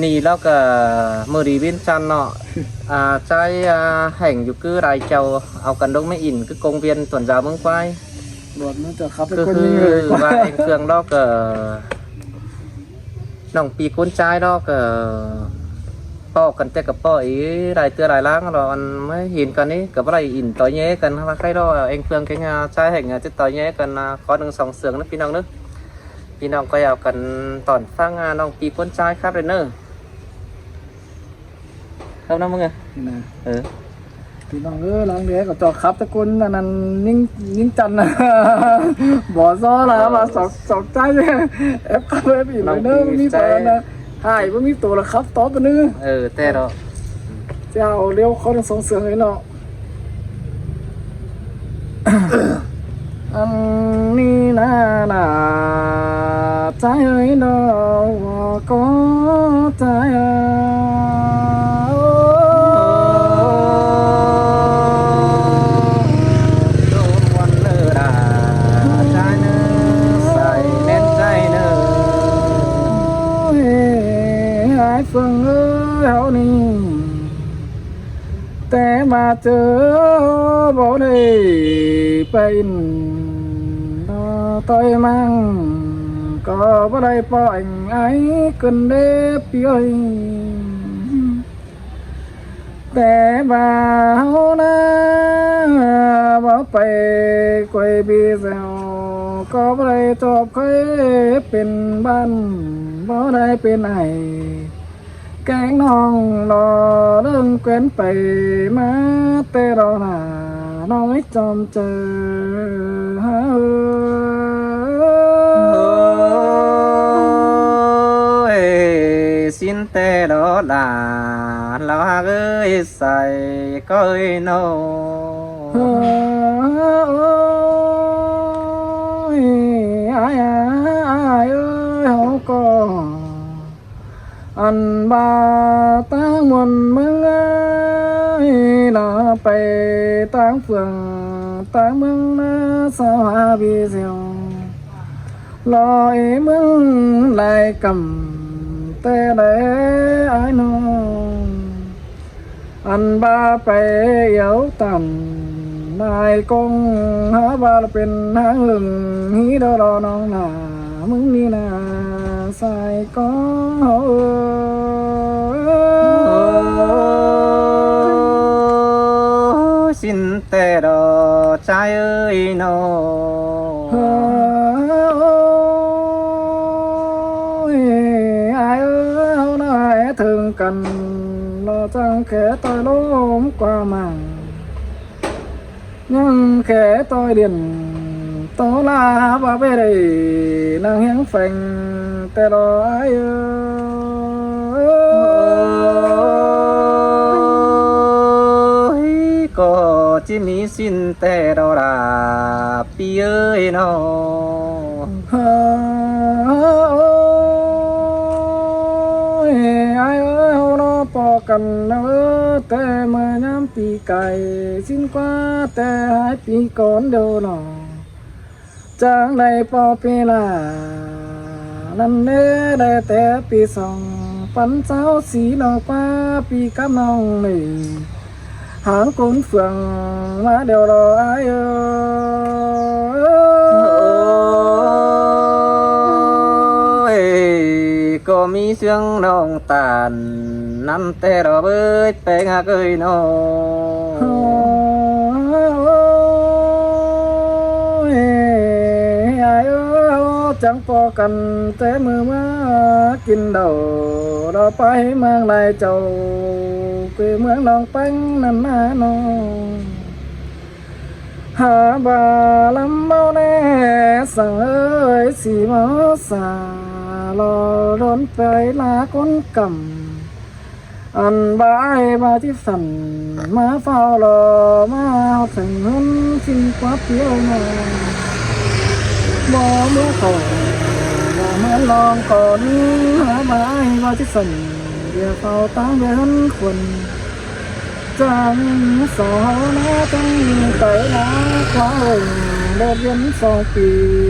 นี่แล้วก็มือดีวินจันเนาะใจแห่งอยู่คือไรเจ้าเอากันดงไม่อินคือกงเวียนส่วนยาวเมืองควายบอดมันจะขับไป ก็ คน คื ยิ อง เลย ว่าเองเครื่องแล้วก็น้องปีก้นใจแล้วก็ป้อกันแต่กับป้ออีไรเตือไรล้างเราอันไม่เห็นกันนี้กับไรอินต่อแย่กันว่าใครรอเองเครื่องแค่งาใจแห่งจะต่อแย่กันขอหนึ่งสองเสืองนะพี่น้องนึกพี่น้องก็เอากันตอนฟังน้องปีก้นใจครับเลยเนอะครับน้องมึงไงนะเออพี่น้องหลังเดียก็จอดขับตะกุนนั่นยิ่งจันนะบ่อซ้อละมาสองใจเลยเอฟเข้าไปอีกเลยเนอะมีตัวนะหายว่ามีตัวละครับต่อไปนึงแต่เราจะเอาเลี้ยวเขาต้องส่งเสียงเลยเนาะอันนี้น่าใจเอ้ยเนาะก็ใจphương áo niแต่มาเจอบ่ได้เป็นtôi mang cóบ่ได้ปล่อยไอ้คนเด็บปีเอ้ยแต่บ่าวนะบ่ไปกวยบีเซลก็บ่ได้จบเคยเป็นบ้านบ่ได้เป็นไอ้แกงน้องรอเรื่องเกว้นไปมาแต่รอหน้าน้อยจอมเจอxin tê đó là ơi say coi nô ai ơi không có anh ba tang muôn mừng ơi nóไปtang phường tang mừng nó sao hoa bi diều loi mừng lại cầm tê để ai nó anh ba ไป yếu tầm nai con há ba làเป็นหางลึงฮีดอรอน้องหนามึงนี่นาใส่ก็xin tê đó trai ơi nó ai ơi hôm nay thường cần nó chẳng kẻ tôi lốm qua màng nhưng kẻ tôi điền tố la ba bê đây nàng hiến phành tê đó ai ơi có chỉ mi xin tê đó là pi ơi nó ai ơi hôm nó bỏ cần nữa tê mà nhắm pi cày xin qua tê hai pi con đâu nó chẳng đây bỏ pi là nằm nê để tê pi sòng bắn cháu xí nó qua pi cắp nòng này hãng cún phường má đều đó ai ơi có mi xương nong tàn năm tê đó bơi pe ngã cười nó ai chẳng có cần té mưa má kinh đầu đó phải mang lại chầu quê mướn non bánh nằm á nó hà bà lắm bao nè sang ơi xì máu xà lò đón phải lá con cầm ăn bãi baที่สั่นมาเฝ้ารอมาถึงหุ่นสิ้นความเพียวมาบ่เมื่อก่อนบ่เมื่อลองก่อนหาบายbaที่สั่นเดี๋ยวเฝ้าตามเดินคนจังสาวนาจังไต่นาคว้าเ đợt dân sau kỳ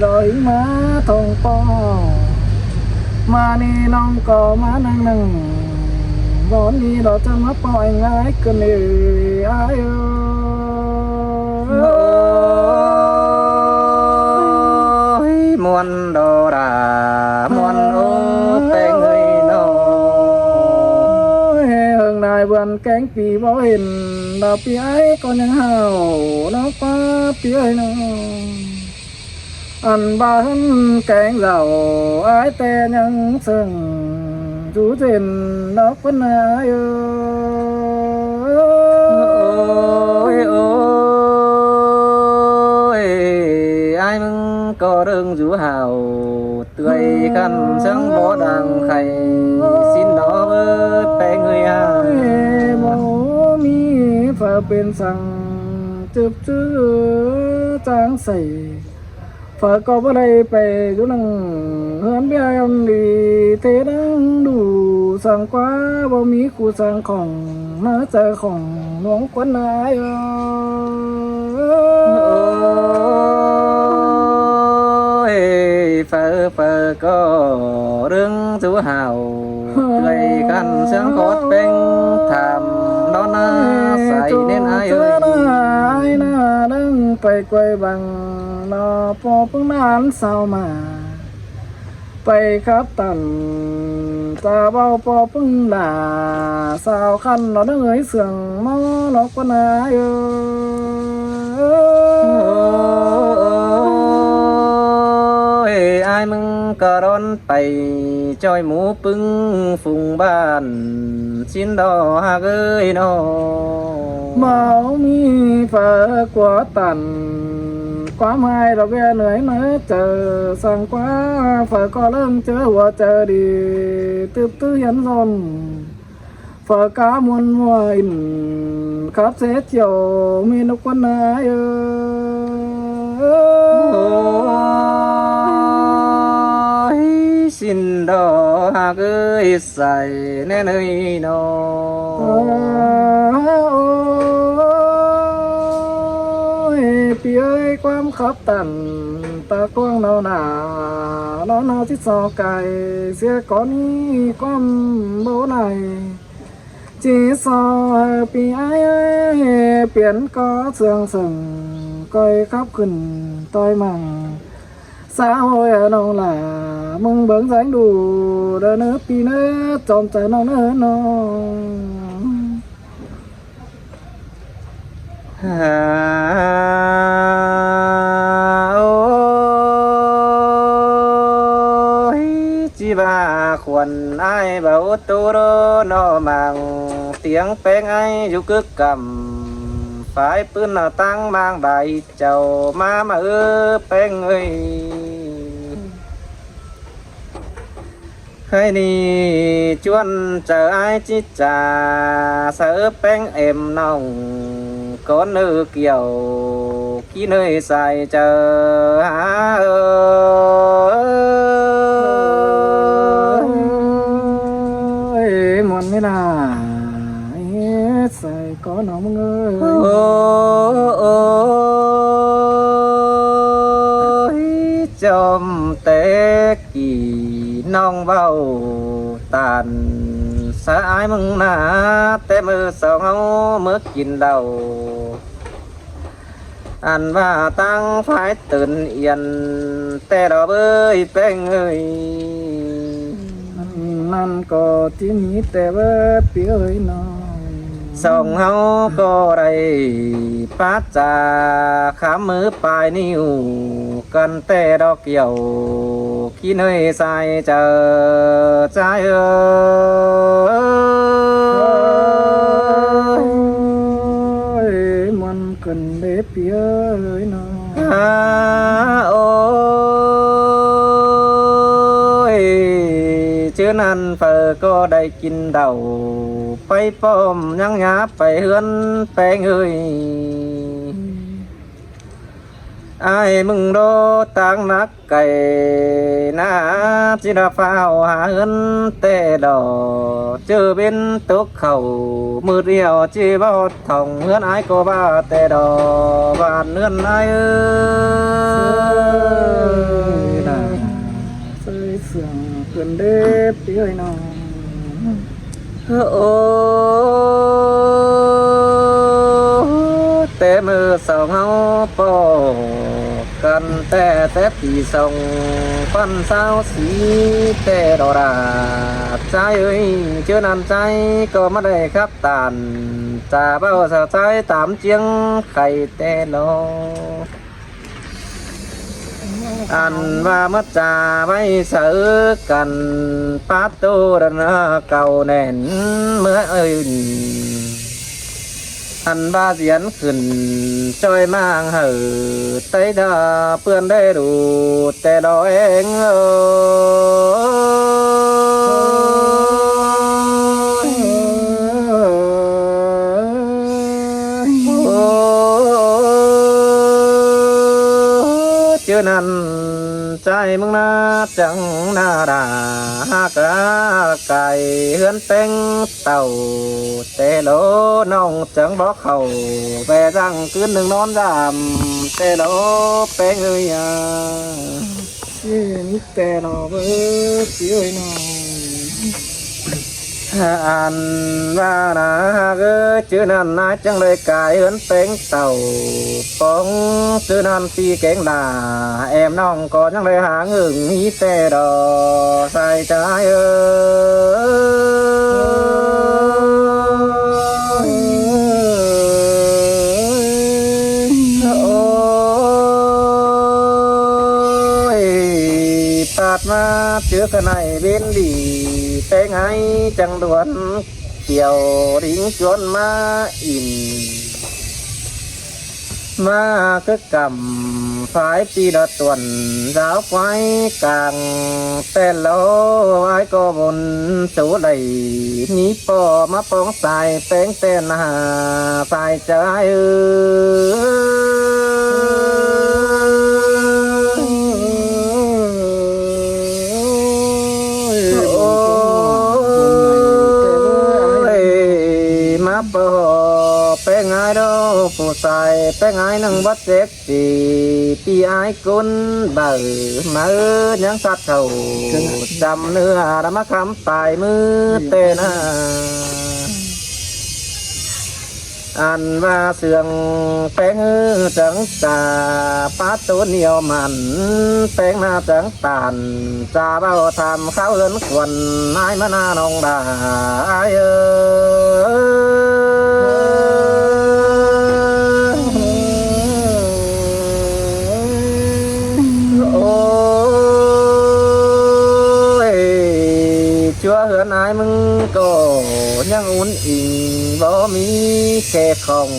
đời má thong po มานี่น้องก็มานั่งนั่งบ่นี้เราจะมาปล่อยง่ายกันเลยอายเอ้ย มวนดอรามวนโอแปงเอ้ยน้อง เฮิงนายเบือนแกงปีบ่เห็นดาวปีไอ้ก็ยังเห่าน้องป้าปีไอ้น้องอันบ้านแกงเหล่าไอ้แต่ยังซึ่งจูเจนดอกคนนายเอ้ โอ้ยโอ้ยไอ้มึงก็เรื่องอยู่ห่าวเตยกันสังบ่ดังใครสิ้นดอกเอ้ยแปงเอ้ยอ่ะ บ่มีฝ่าเป็นสั่งจึบจื้อจางใส่ฝ่าก็บ่ได้ไปอยู่นั่งเฮือนเบี้ยยำดีเทดังดูสั่งกว่าบ่มีคู่สั่งของมาเจอของหลวงควันนายเอ้ โอ้ยเฟอเฟอก็เรื่องจูห่าวเตยกันสังโคตรเป็นทำนอนนาใส่เน้นไอ้เอ้ย ไอ้หน้าดังไปไกวบังนอพอเพิ่งนานเศร้ามา ไปครับตันตาเบาพอเพิ่งด่าสาวคันเราเอ้ยเสื่องมอหลอกกว่านาเอ้ โอ้ยไอ้ายมึงก็ร้อนไปจอยหมูปึ้งฟุงบ้านชิ้นดอหากเอ้ยน้อ เมามีฝากว่าตันความหายเราแก่เหนื่อยมาเจอสั่งกว่าฝาก็เริ่มเจอว่าเจอดีตึบตื้อยันซนฝากามวนมวยขับเสียเจียวมีนกวันนายเอ โอ้ยชิ้นดอหากเอ้ยใส่แน่เอ้ยน้อ โอ้ยพี่เอ้ยความขับตันตากว้างเนาหนาเนาที่สอไก่เสียก่อนนี้ความโบไหนจีซอปีไอ้เปลี่ยนก็เสื่องสึงก้อยขับขึ้นต้อยมั่งสาวเอ้ยน้องหล่ะมึงเบิ่งแสงดูเด้อเนื้อปีเนื้อจอมใจน้องเนื้อน้อง ฮ่าโอ้ยจีบาควนไอ้ายเบาตูโรนอมังเตียงแป้งไอ้อยู่กึกกำฝ่ายปืนเอาตั้งบางใบเจ้ามาแป้งเอ้ยให้นี่ชวนเจอไอ้จิจ่าเสือแป้งเอ็มน้องก้อนnữ kiểu khi nơi dài chờ há ơi mòn thế là sai có nó mong ơi ôi chom té kỳ nong bao tàn xa ai mừng na té mơ sao ngâu mơ kín đầu anh và tăng phảiตื่นyên té đỏ bơi bên ngườiนั่นก็ที่มีแต่ว่าเปียเอ้ยน้อง sông hao có đầy phát ra khám mớ bài niu cần tê đo kiểu khi nơi sai chờ trái ơi มันกันเด็บเปียเอ้ยน้อง ôi chứ nan phở có đầy kín đầu bay bom nhang nhá phải hươn bé người ai mừng đô tăng nắc cày na chỉ là phao hà hươn tê đỏ chưa bên túc khẩu mưa riêu chỉ bao thòng hươn ai có ba tê đỏ và hươn ai ơi เสื่องเกิน เด้อพี่เอ้ยน้อง โอ้แต่มือสองเฮาปอกันแต่ปีส่งปันสาวสีแต่ดอราใจเอ้ยเชื่อนำใจก็ไม่ได้ครับตานจะเบ้าสาวใจตามเจียงไข่แต่นออันว่ามัจจาไว้เสือกันปาตูรนเก่าแน่นเมื่อเอื่นอันบาเสียนขึ้นจอยมางเหือไต้ดาเพื่อนได้ดูแต่ดอเองเจอนั้นใจมึงนาจังนาดาหากะไก่เฮือนเป็นเต่าแต่โลน้องจังบอกเขาแปจังคืนหนึ่งนอนดำแต่โลเป็นเอ้ย ชื่อมิแต่รอเบ้อพี่เอ้ยน้อง อันว่านาเอ้ยชื่อนั้นนายจังเลยกายเฮือนเป็นเต่าปองชื่อนั้นตีเก่งด่าแอมน้องก็จังเลยหาเงินมีแต่ดอใส่ใจเอ้ย โอ้ยปาดมาเจอกันในเว้นดีแต่ไงจังด่วนเกี่ยวริงจวนมาอินมาคือกำฝ่ายปีละตวนสาวไฟกลางแต่โลไอ้ก็บนสูไหลนี้ปอมาปองสายแป้งเต้นหาสายใจโอ้ยมาปอเป็นไงดอกผู้ชายเป็นไงนังบัดเจ็กสีปีไอ้กุนเบอมายังสัตว์เขาจำเนื้อแล้วมาคำปลายมือเต้นาอันว่าเสื่องแป้งจังตาป้าตัวเหนียวมันแป้งหน้าจังตานจ่าเบาทำข้าวเอินควันนายมานานองดาเอโอ้ยชัวเหือนายมึงก็ยังอุ่นอิงบ่มีแค่ของ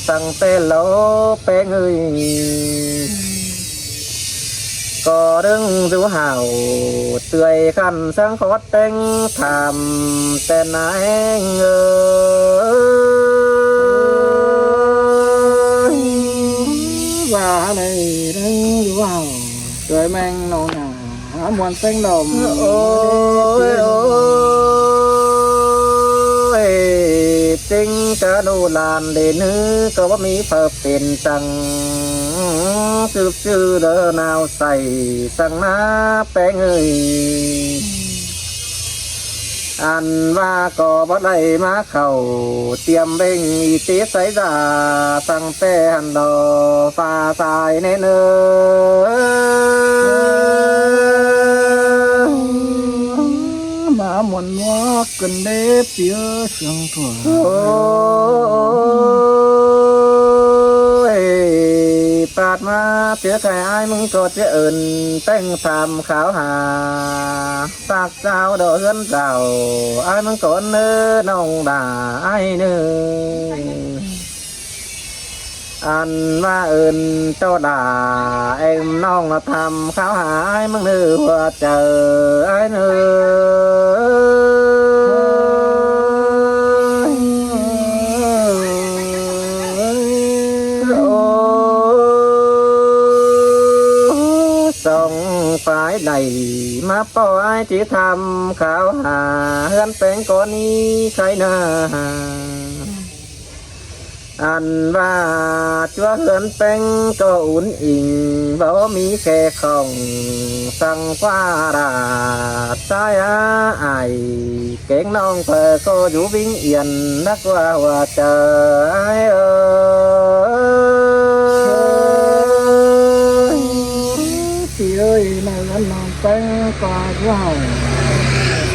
สั่งแต่โลแป้งเอ้ยก็ดึงดูห่าวเตื่อยขันสังขอดเต็งทำแต่นายเอ้ย ว่าในเรื่องอยู่ว่าโดยแมงนองหามวนเส้งดม โอ้ยโอ้ยจริงกะดูลานเดนก็ว่ามีเพิ่มเป็นจังสืบชื่อเดินนาวใส่สั่งมาแป้งเอ้ยอันว่าก็บ่ได้มาเข้าเตรียมเบ่งอีตีใส่ดาสั่งแต่หันดอฟ้าสายแน่เนอ หมามวนมัวกันเด้เปียเสียงถั่ว โอ้ยปาดมาเจอใครไอ้มึงก็จะเอินแต่งทำขาวหาปากเจ้าดอกเฮือนเจ้าไอ้มึงก็เนื้อน้องด่าไอ้เนื้ออันว่าเอินเจ้าด่าเอ็มน้องมาทำขาวหาไอ้มึงเนื้อว่าเจอไอ้เนื้อ ส่งฝ่ายใดมาปล่อยที่ทำข่าวหาเฮือนเป็นก่อนนี้ใครนาอันว่าจัวเฮือนเป็นก็อุ่นอิงบ่มีแค่ของสั่งฟ้ารา sai ai kén non phờ cô vũ biến yên đắc qua hòa chờ ai ơi chị ơi này anh làm tay qua vào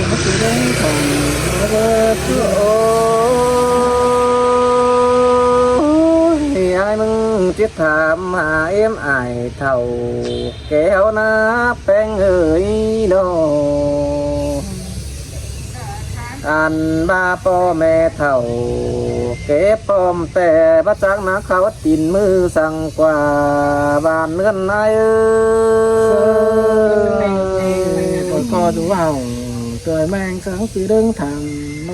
nó chỉ đến thằng thì ai mừng tiết thảm mà em ai thầu kéo na bén người đồ anh baพ่อแม่เท่าเก็บปอมแต่พระจักนักเขาตินมือสั่งกว่าบ้านเงินนายcòn co đủ hồng trời mang sáng từ đơn thằng nó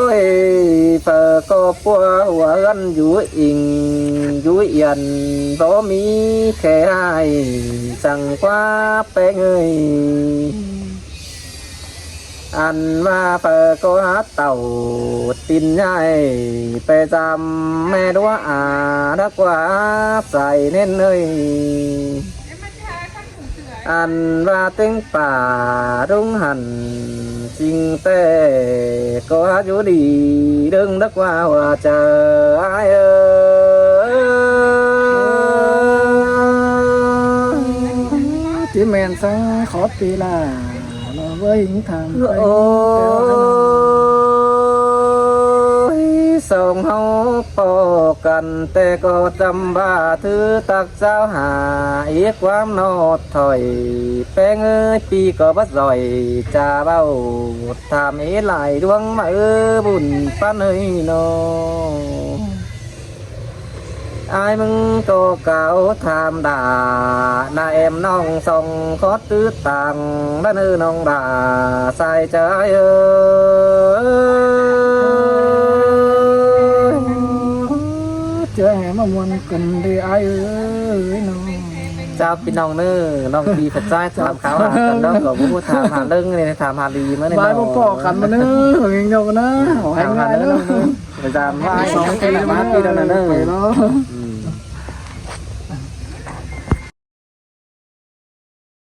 ôi phở có bùa hùa gắn dũi in dũi yên có mi khe aiสั่งqua bé người anh mà phở có hát tàu tin nhai pe jam mẹ đũa đã quá dài nên nơi anh và tiếng bà đúng hành chinh tê có hát vũ đi đừng đất qua hòa chờ ai ơi chỉ men sáng khó tì là nó với những thằng ôi sông hấu po cần tê có trăm ba thứ tắc giáo hà yết quám nốt thổi bé ơi pi có bắt rồi trà bao tham ý lại đuông mà buồn phát hơi nô ai mừng tô cao tham đà na em nong song khó tứ tàng đã nữ nong đà sai trái chơi mà muốn cần đi ai ơi nó เจ้าพี่น้องเนื้อน้องดีผัดใจถามเขาหากันน้องก็พูดถามหาเรื่องนี่ถามหาดีมั้ยเนี่ย bài bố bỏ khăn mà nữa hình nhau nữa ถามหาเรื่องไปตามว่า 2 kỳ มาปีนั้นน่ะเด้อ đó